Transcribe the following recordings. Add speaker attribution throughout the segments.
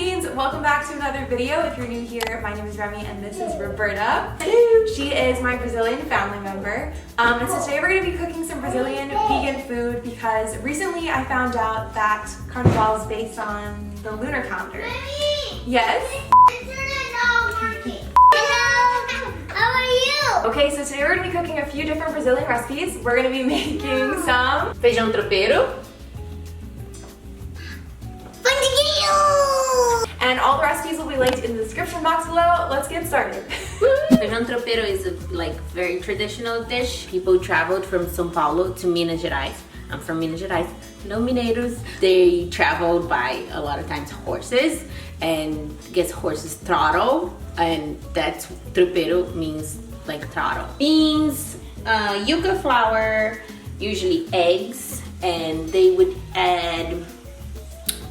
Speaker 1: queens, welcome back to another video. If you're new here, my name is Remy and this is Roberta. Hello. She is my Brazilian family member. And so today we're going to be cooking some Brazilian vegan food because recently I found out that Carnaval is based on the lunar calendar.
Speaker 2: Remy!
Speaker 1: Yes?
Speaker 2: Internet not working. Hello! How are you?
Speaker 1: Okay, so today we're going to be cooking a few different Brazilian recipes. We're going to be making some Feijão Tropeiro.
Speaker 2: Pão de Queijo!
Speaker 1: And all the recipes will be linked in the description box below. Let's get started.
Speaker 3: Feijão Tropeiro is a very traditional dish. People traveled from São Paulo to Minas Gerais. I'm from Minas Gerais. No mineiros. They traveled by a lot of times horses, and gets horses throttle, and that's tropeiro means like throttle. Beans, yuca flour, usually eggs, and they would add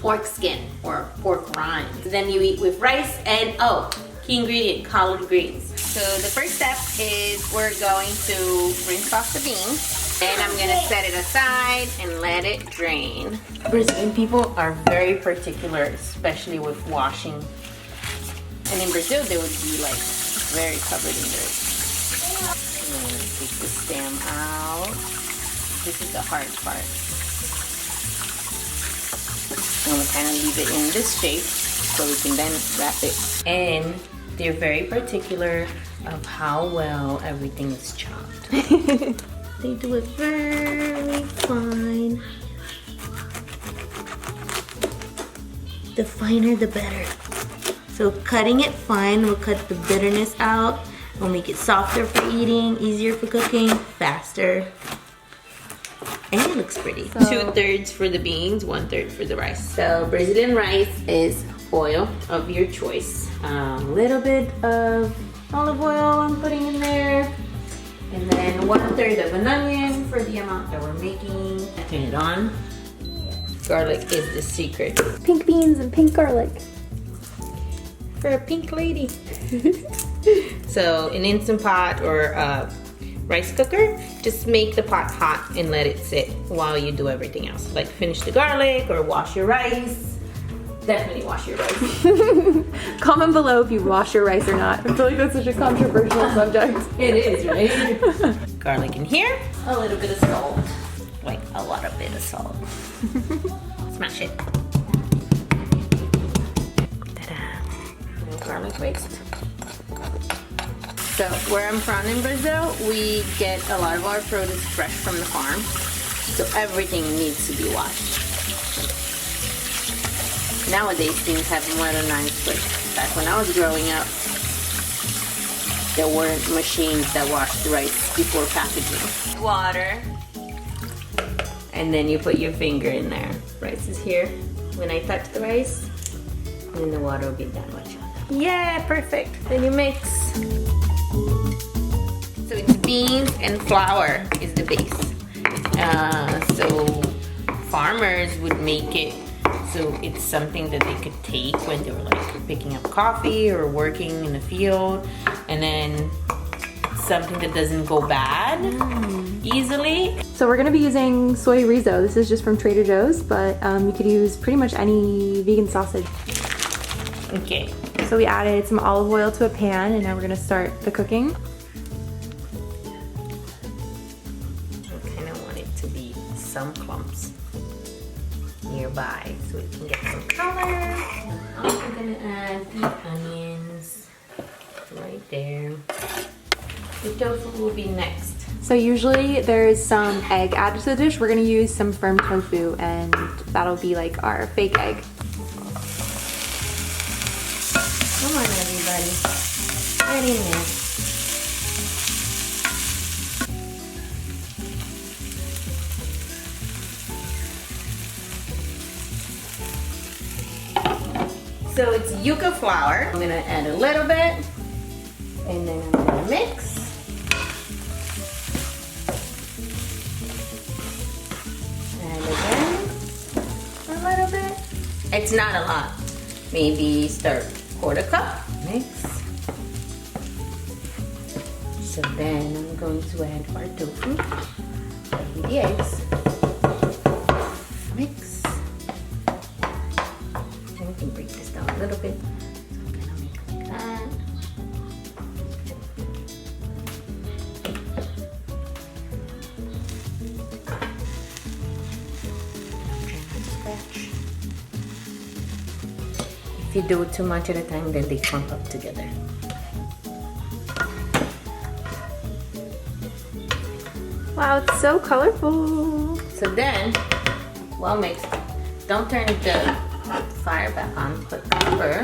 Speaker 3: pork skin or pork rinds. Then you eat with rice and, oh, key ingredient, collard greens. So the first step is we're going to rinse off the beans, and I'm gonna set it aside and let it drain. Brazilian people are very particular, especially with washing. And in Brazil, they would be like very covered in dirt. I'm gonna take the stem out. This is the hard part. I'm gonna kind of leave it in this shape so we can then wrap it. And they're very particular of how well everything is chopped. They do it very fine. The finer the better. So cutting it fine will cut the bitterness out, will make it softer for eating, easier for cooking, faster. And it looks pretty. So, 2/3 for the beans, 1/3 for the rice. So Brazilian rice is oil of your choice. A little bit of olive oil I'm putting in there. And then 1/3 of an onion for the amount that we're making. Turn it on. Garlic is the secret.
Speaker 1: Pink beans and pink garlic.
Speaker 3: For a pink lady. So an Instant Pot or rice cooker, just make the pot hot and let it sit while you do everything else. Like finish the garlic or wash your rice. Definitely wash your rice.
Speaker 1: Comment below if you wash your rice or not. I feel like that's such a controversial subject.
Speaker 3: It is, right? Garlic in here. A little bit of salt. Like a lot of bit of salt. Smash it. Ta-da. No garlic waste. So where I'm from in Brazil, we get a lot of our produce fresh from the farm. So everything needs to be washed. Nowadays things have modernized, but back when I was growing up, there weren't machines that washed the rice before packaging. Water. And then you put your finger in there. Rice is here. When I touch the rice, then the water will be that much. Yeah, perfect. Then you mix. So it's beans and flour is the base. So farmers would make it so it's something that they could take when they were like picking up coffee or working in the field, and then something that doesn't go bad easily.
Speaker 1: So we're gonna be using soy riso. This is just from Trader Joe's, but you could use pretty much any vegan sausage.
Speaker 3: Okay.
Speaker 1: So we added some olive oil to a pan, and now we're gonna start the cooking.
Speaker 3: I kind of want it to be some clumps nearby so we can get some color. I'm also gonna add the onions right there. The tofu will be next.
Speaker 1: So usually there's some egg added to the dish. We're gonna use some firm tofu, and that'll be like our fake egg.
Speaker 3: Come on, everybody. Get in there. So it's yuca flour. I'm gonna add a little bit, and then I'm gonna mix. And again, a little bit. It's not a lot. Maybe start 1/4 cup. Mix. So then I'm going to add our tofu with the eggs. Mix. break this down a little bit. So I'm gonna make it like that. If you do it too much at a time, then they clump up together.
Speaker 1: Wow, it's so colorful.
Speaker 3: So then, well mixed. Don't turn the fire back on, put cover.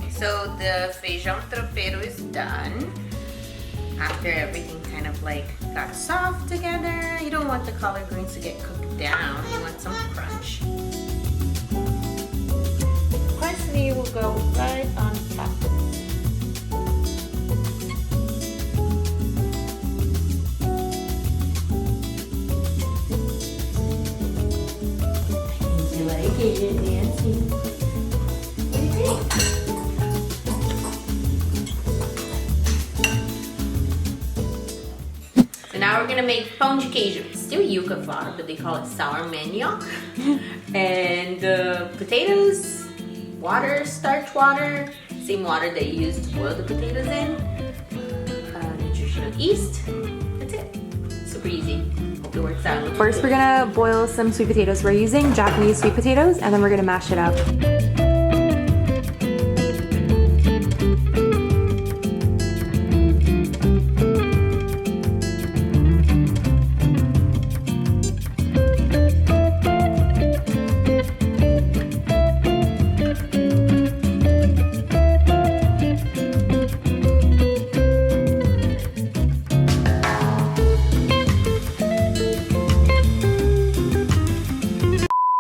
Speaker 3: So the Feijão Tropeiro is done. After everything kind of like got soft together, you don't want the collard greens to get cooked down. You want some crunch. Parsley will go right on top. You like it, Nancy? So now we're gonna make Pão de Queijo. It's still yuca flour, but they call it sour manioc. And potatoes, water, starch water, same water that you use to boil the potatoes in. Nutritional yeast. That's it. Super easy. Hope it works out.
Speaker 1: First, we're gonna boil some sweet potatoes. We're using Japanese sweet potatoes, and then we're gonna mash it up.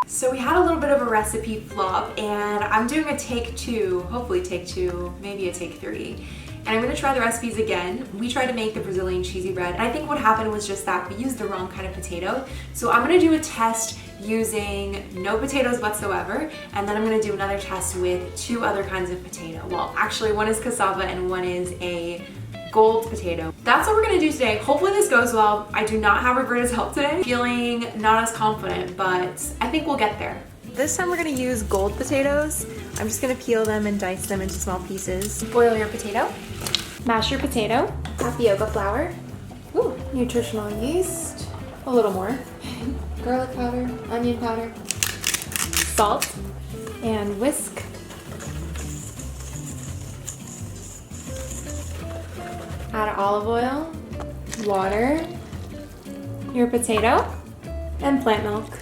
Speaker 1: So we had a little bit of a recipe flop, and I'm doing a take two, hopefully take two, maybe a take three. And I'm gonna try the recipes again. We tried to make the Brazilian cheesy bread, and I think what happened was just that we used the wrong kind of potato. So I'm gonna do a test using no potatoes whatsoever, and then I'm gonna do another test with two other kinds of potato. Well, actually one is cassava and one is a gold potato. That's what we're gonna do today. Hopefully this goes well. I do not have Roberta's help today. Feeling not as confident, but I think we'll get there. This time we're gonna use gold potatoes. I'm just gonna peel them and dice them into small pieces. Boil your potato. Mash your potato. Tapioca flour. Ooh, nutritional yeast. A little more. Garlic powder, onion powder. Salt. And whisk. Add olive oil, water, your potato, and plant milk.